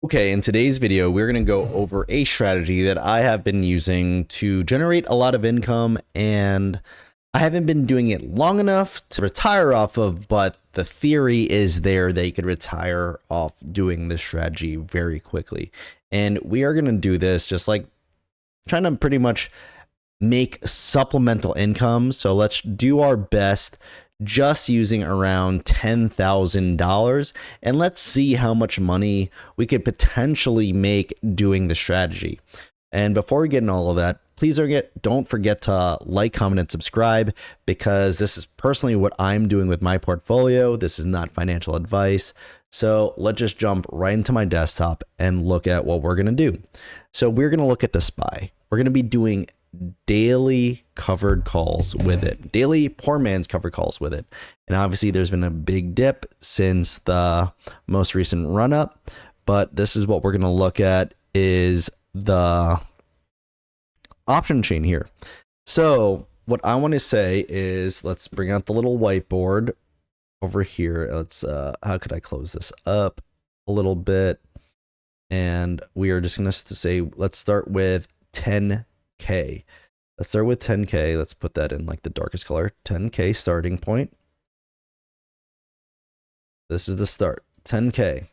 Okay, in today's video, we're going to go over a strategy that I have been using to generate a lot of income, and I haven't been doing it long enough to retire off of, but the theory is there that you could retire off doing this strategy very quickly. And we are going to do this just like trying to pretty much make supplemental income. So let's do our best just using around $10,000, and let's see how much money we could potentially make doing the strategy. And before we get into all of that, please don't forget to like, comment, and subscribe, because this is personally what I'm doing with my portfolio. This is not financial advice. So let's just jump right into my desktop and look at what we're going to do. So we're going to look at the SPY. We're going to be doing daily covered calls with it, daily poor man's covered calls with it. And obviously there's been a big dip since the most recent run up, but this is what we're going to look at is the option chain here. So what I want to say is, let's bring out the little whiteboard over here. Let's how could I close this up a little bit? And we are just going to say, let's start with 10K. Let's start with 10K. Let's put that in like the darkest color. 10K starting point. This is the start. 10K.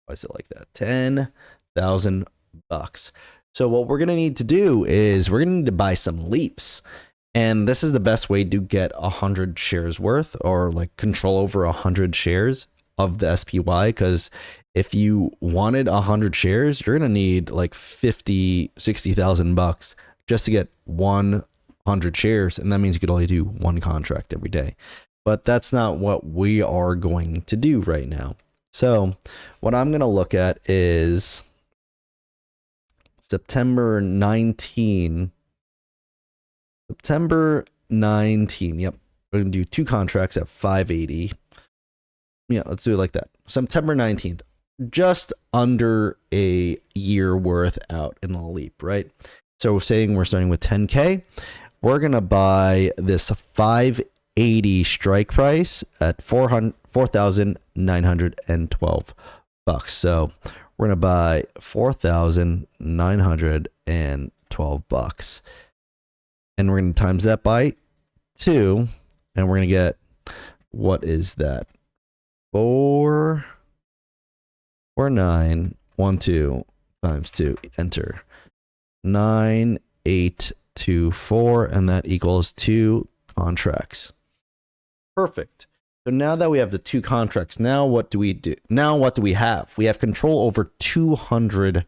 Why is it like that? 10,000 bucks. So what we're going to need to do is we're going to need to buy some leaps. And this is the best way to get 100 shares worth, or like control over 100 shares of the SPY, because if you wanted 100 shares, you're going to need like 60,000 bucks just to get 100 shares. And that means you could only do one contract every day. But that's not what we are going to do right now. So what I'm going to look at is September 19. September 19. Yep. We're going to do two contracts at 580. Yeah, let's do it like that. September 19th. Just under a year worth out in a leap, right? So we're saying we're starting with 10K. We're going to buy this 580 strike price at 4,912 bucks. So we're going to buy 4,912 bucks. And we're going to times that by 2, and we're going to get, what is that? 4,912 times 2, enter. 9,824, and that equals 2 contracts. Perfect. So now that we have the 2 contracts, now what do we do? Now what do we have? We have control over 200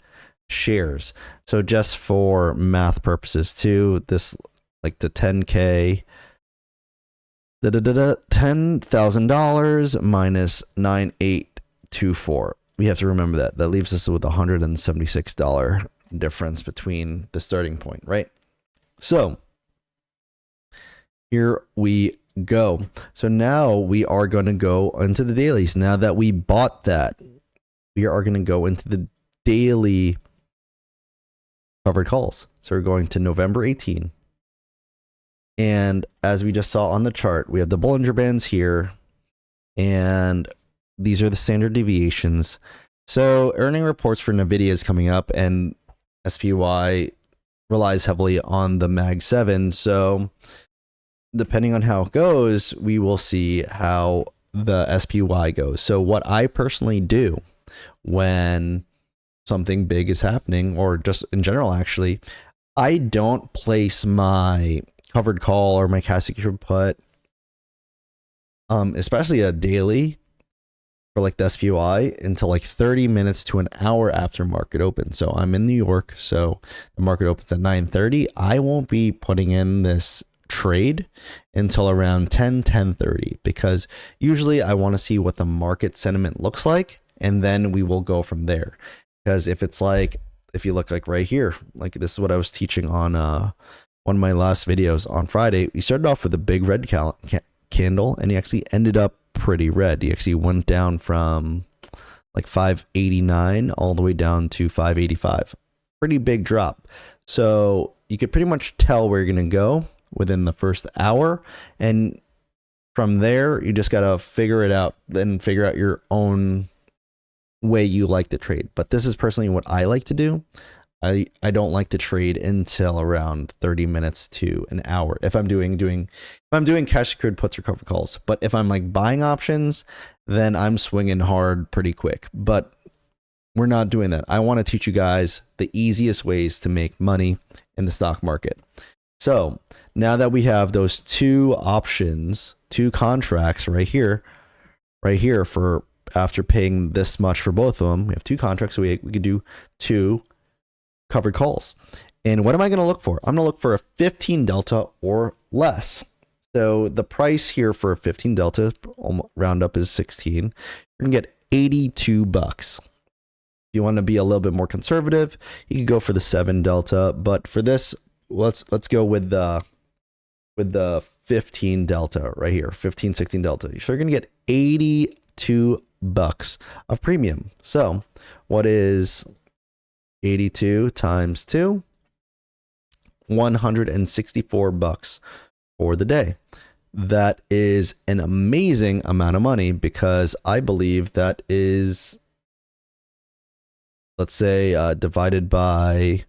shares. So just for math purposes too, this like the 10K, $10,000 minus 9,824. We have to remember that. That leaves us with $176 difference between the starting point, right? So here we go. So now we are going to go into the dailies. Now that we bought that, we are going to go into the daily covered calls. So we're going to November 18. And as we just saw on the chart, we have the Bollinger Bands here, and these are the standard deviations. So earning reports for NVIDIA is coming up, and SPY relies heavily on the Mag 7. So depending on how it goes, we will see how the SPY goes. So what I personally do when something big is happening, or just in general, actually, I don't place my covered call or my cash secure put, especially a daily for like the SPY, until like 30 minutes to an hour after market open. So I'm in New York, so the market opens at 9:30. I won't be putting in this trade until around 10:30, because usually I want to see what the market sentiment looks like, and then we will go from there. Because if it's like, if you look like right here, like this is what I was teaching on one of my last videos on Friday. We started off with a big red candle, and he actually ended up pretty red. He actually went down from like 589 all the way down to 585. Pretty big drop. So you could pretty much tell where you're going to go within the first hour, and from there you just got to figure it out, then figure out your own way you like to trade, but this is personally what I like to do. I don't like to trade until around 30 minutes to an hour if I'm doing cash secured puts or covered calls. But if I'm like buying options, then I'm swinging hard pretty quick. But we're not doing that. I want to teach you guys the easiest ways to make money in the stock market. So now that we have those two options, two contracts right here for after paying this much for both of them, we have two contracts. So we could do two covered calls. And what am I going to look for? I'm going to look for a 15 delta or less. So the price here for a 15 delta, round up, is 16. You're going to get $82. If you want to be a little bit more conservative, you could go for the 7 delta. But for this, let's go with the 15 delta right here, 15, 16 delta. So you're going to get $82 of premium. So what is 82 times 2? $164 for the day. That is an amazing amount of money, because I believe that is, let's say, divided by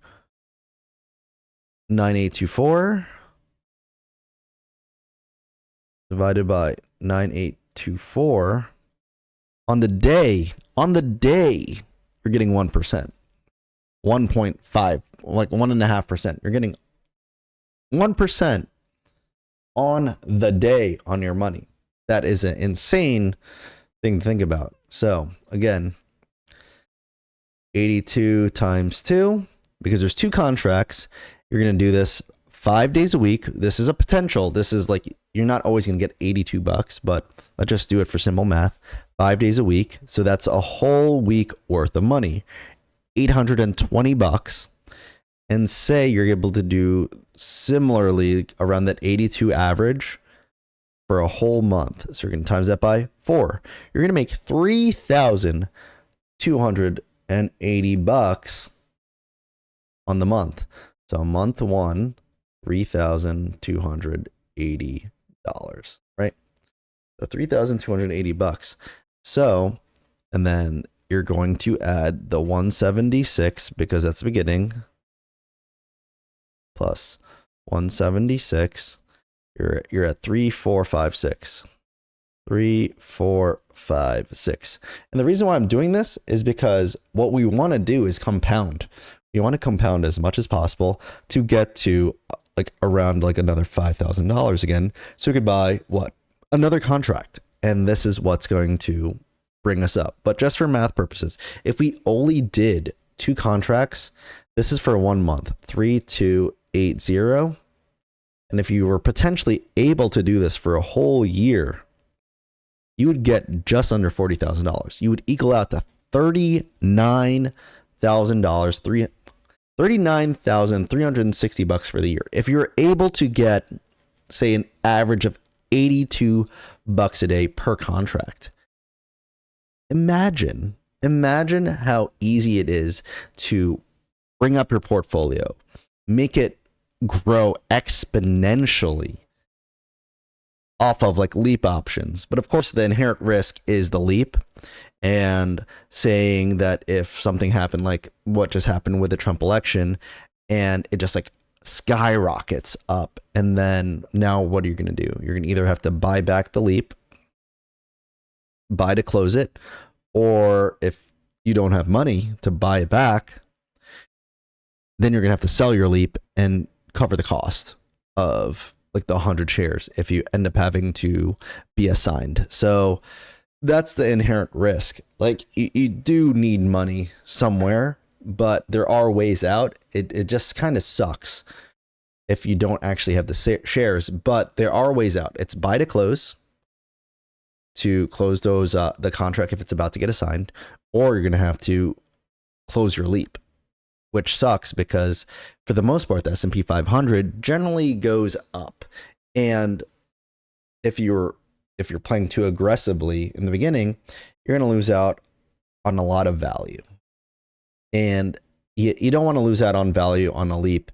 9824, divided by 9824 on the day, you're getting 1%. 1.5, like 1.5%. You're getting 1% on the day on your money. That is an insane thing to think about. So again, 82 times 2, because there's two contracts. You're going to do this 5 days a week. This is a potential. This is like, you're not always going to get $82, but let's just do it for simple math. 5 days a week. So that's a whole week worth of money. $820. And say you're able to do similarly around that 82 average for a whole month. So you're going to times that by 4. You're going to make $3,280 on the month. So month one, $3,280, right? So $3,280. So, and then you're going to add the 176, because that's the beginning, plus 176. You're at 3456. 3456. And the reason why I'm doing this is because what we want to do is compound. You want to compound as much as possible to get to like around like another $5,000 again. So you could buy what? Another contract. And this is what's going to bring us up. But just for math purposes, if we only did two contracts, this is for 1 month, 3280. And if you were potentially able to do this for a whole year, you would get just under $40,000. You would equal out to $39,000, $39,360 for the year. If you're able to get, say, an average of $82 a day per contract, imagine how easy it is to bring up your portfolio, make it grow exponentially off of like leap options. But of course, the inherent risk is the leap, and saying that if something happened like what just happened with the Trump election and it just like skyrockets up, and then now what are you going to do? You're going to either have to buy back the leap, buy to close it, or if you don't have money to buy it back, then you're going to have to sell your leap and cover the cost of like the 100 shares if you end up having to be assigned. So that's the inherent risk. Like you do need money somewhere, but there are ways out. It just kind of sucks if you don't actually have the shares, but there are ways out. It's buy to close those the contract if it's about to get assigned, or you're going to have to close your leap, which sucks because for the most part the S&P 500 generally goes up, and if you're playing too aggressively in the beginning, you're going to lose out on a lot of value. And you don't want to lose out on value on a leap,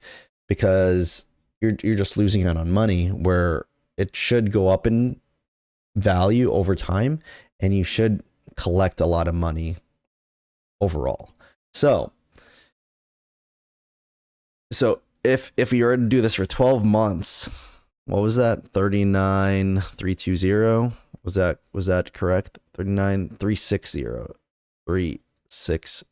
because you're just losing out on money where it should go up in value over time, and you should collect a lot of money overall. So if you were to do this for 12 months, what was that? 39,320. Was that correct? 39,360. 360.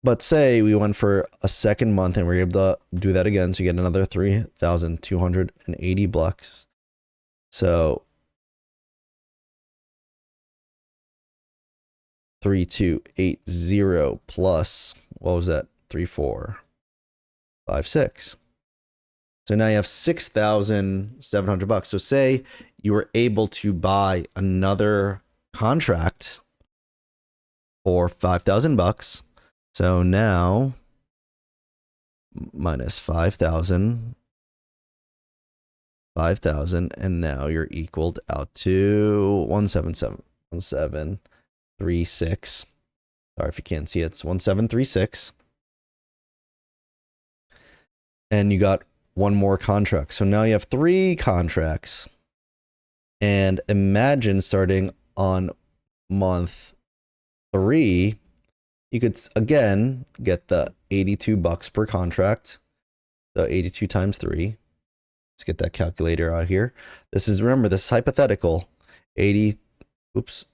But say we went for a second month and we're able to do that again, so you get another 3,280 bucks. So 3,280 plus, what was that? 3,456. So now you have 6,700 bucks. So say you were able to buy another contract for 5,000 bucks. So now minus 5,000, and now you're equaled out to 1736. Sorry if you can't see it. It's 1736. And you got one more contract. So now you have 3 contracts. And imagine starting on month 3, you could again get the 82 bucks per contract. So 82 times 3. Let's get that calculator out here. Remember, this is hypothetical. 80, oops.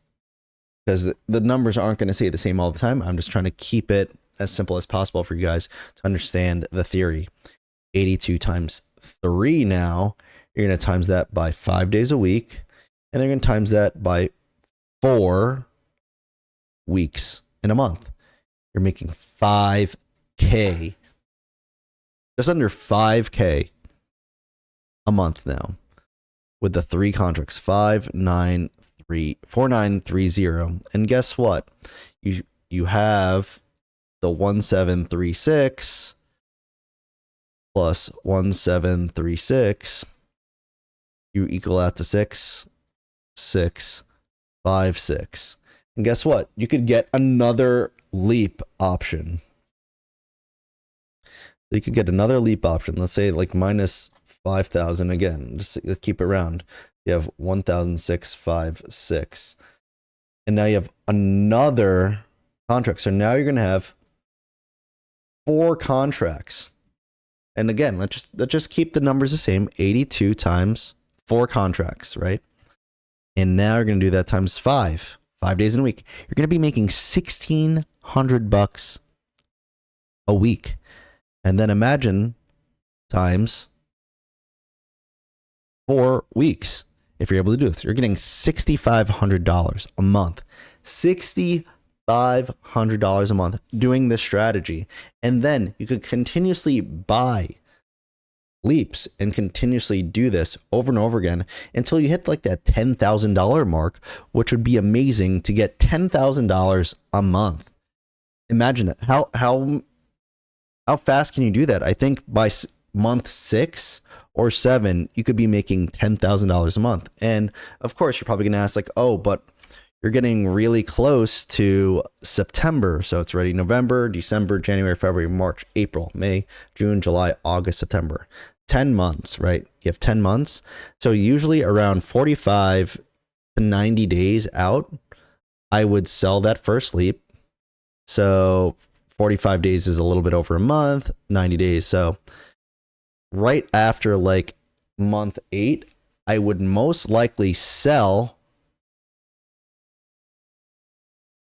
Because the numbers aren't going to stay the same all the time. I'm just trying to keep it as simple as possible for you guys to understand the theory. 82 times 3 now, you're going to times that by 5 days a week, and they're going to times that by 4 weeks in a month. You're making 5K, just under 5K a month now with the 3 contracts, 4930. And guess what? You have the 1736 plus 1736. You equal out to 6656. And guess what? You could get another leap option. You could get another leap option. Let's say like minus 5,000 again. Just keep it round. You have 1,656. And now you have another contract. So now you're going to have 4 contracts. And again, let's just keep the numbers the same. 82 times 4 contracts, right? And now you're going to do that times 5 days in a week. You're going to be making 1,600 bucks a week. And then imagine times 4 weeks. If you're able to do this, you're getting $6,500 a month. $6,500 a month doing this strategy. And then you could continuously buy leaps and continuously do this over and over again until you hit like that $10,000 mark, which would be amazing to get $10,000 a month. Imagine it. How fast can you do that? I think by month 6 or 7, you could be making $10,000 a month. And of course, you're probably going to ask like, oh, but you're getting really close to September. So it's already November, December, January, February, March, April, May, June, July, August, September. 10 months, right? You have 10 months. So usually around 45 to 90 days out, I would sell that first leap. So 45 days is a little bit over a month, 90 days. So right after like month 8, I would most likely sell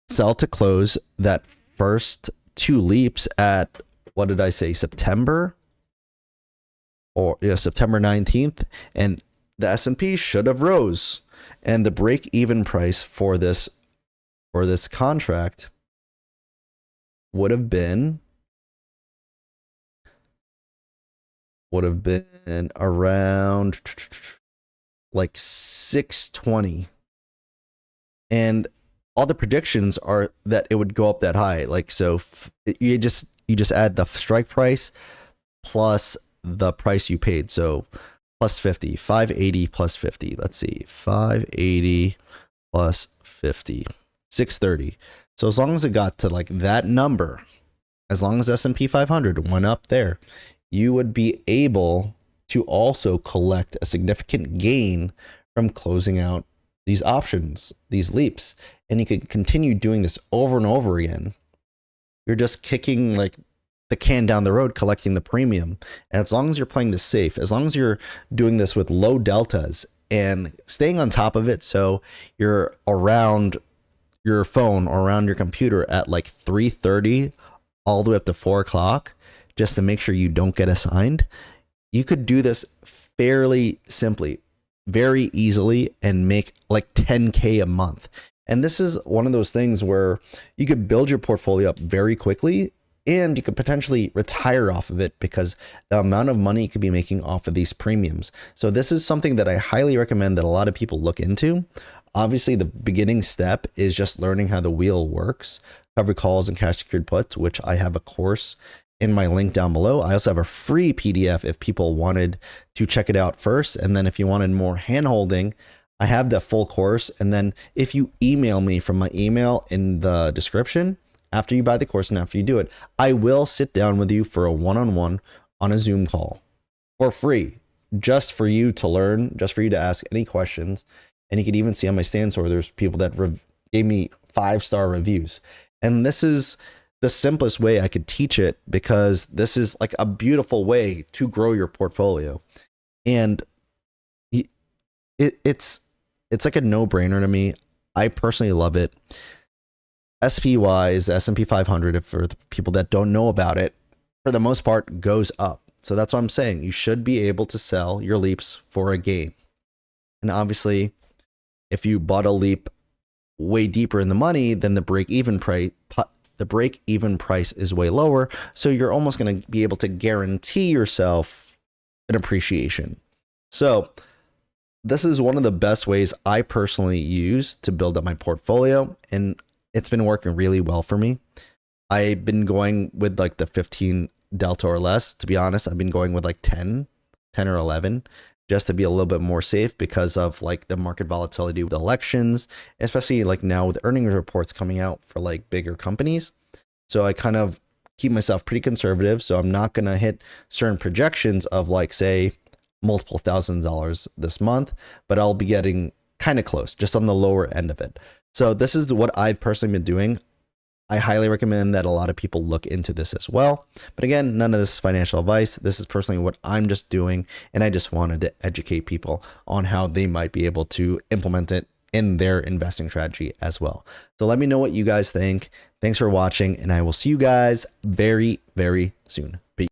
to close that first 2 leaps at, what did I say, September? Or September 19th. And the S&P should have rose. And the break-even price for this contract would have been around like 620. And all the predictions are that it would go up that high. Like, so you just add the strike price plus the price you paid. So plus 50, 580 plus 50. Let's see, 580 plus 50, 630. So as long as it got to like that number, as long as S&P 500 went up there, you would be able to also collect a significant gain from closing out these options, these leaps, and you could continue doing this over and over again. You're just kicking like the can down the road, collecting the premium. And as long as you're playing this safe, as long as you're doing this with low deltas and staying on top of it, so you're around your phone or around your computer at like 3:30 all the way up to 4 o'clock, just to make sure you don't get assigned, you could do this fairly simply, very easily, and make like 10K a month. And this is one of those things where you could build your portfolio up very quickly, and you could potentially retire off of it because the amount of money you could be making off of these premiums. So this is something that I highly recommend that a lot of people look into. Obviously, the beginning step is just learning how the wheel works, covered calls and cash secured puts, which I have a course in my link down below. I also have a free PDF if people wanted to check it out first. And then if you wanted more hand-holding, I have the full course. And then if you email me from my email in the description, after you buy the course and after you do it, I will sit down with you for a one-on-one on a Zoom call for free, just for you to learn, just for you to ask any questions. And you can even see on my stand store, there's people that gave me 5-star reviews. And this is the simplest way I could teach it, because this is like a beautiful way to grow your portfolio. And it's like a no-brainer to me. I personally love it. SP-wise, S&P 500, for the people that don't know about it, for the most part, goes up. So that's what I'm saying. You should be able to sell your leaps for a gain. And obviously, if you bought a leap way deeper in the money, then the break-even price is way lower. So you're almost going to be able to guarantee yourself an appreciation. So this is one of the best ways I personally use to build up my portfolio, and it's been working really well for me. I've been going with like the 15 delta or less. To be honest, I've been going with like 10 or 11, just to be a little bit more safe because of like the market volatility with elections, especially like now with earnings reports coming out for like bigger companies. So I kind of keep myself pretty conservative. So I'm not going to hit certain projections of like, say, multiple $1,000s this month, but I'll be getting kind of close, just on the lower end of it. So this is what I've personally been doing. I highly recommend that a lot of people look into this as well. But again, none of this is financial advice. This is personally what I'm just doing, and I just wanted to educate people on how they might be able to implement it in their investing strategy as well. So let me know what you guys think. Thanks for watching, and I will see you guys very, very soon. Peace.